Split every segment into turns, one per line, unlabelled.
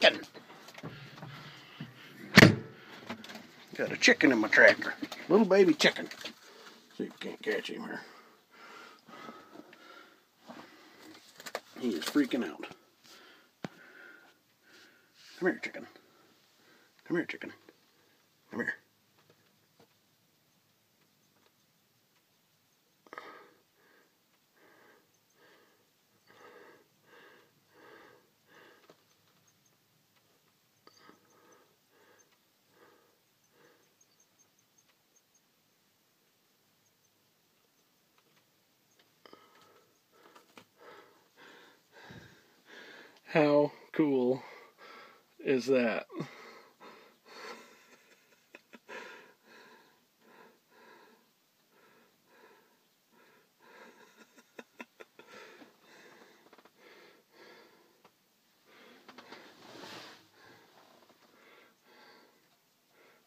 chicken. Got a chicken in my tractor. Little baby chicken. See if you can't catch him here. He is freaking out. Come here, chicken. Come here, chicken. Come here. How cool is that?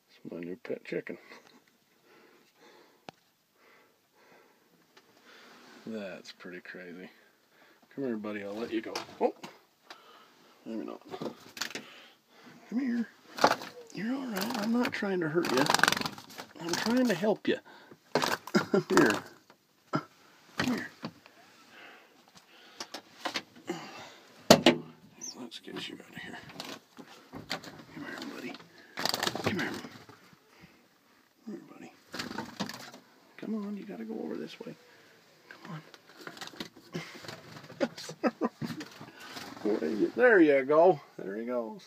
It's my new pet chicken. That's pretty crazy. Come here, buddy. I'll let you go. Oh, maybe not. Come here. You're all right. I'm not trying to hurt you. I'm trying to help you. Here. Come here. Let's get you out of here. Come here, buddy. Come here. Come here, buddy. Come on, you gotta go over this way. Come on. There you go. There he goes.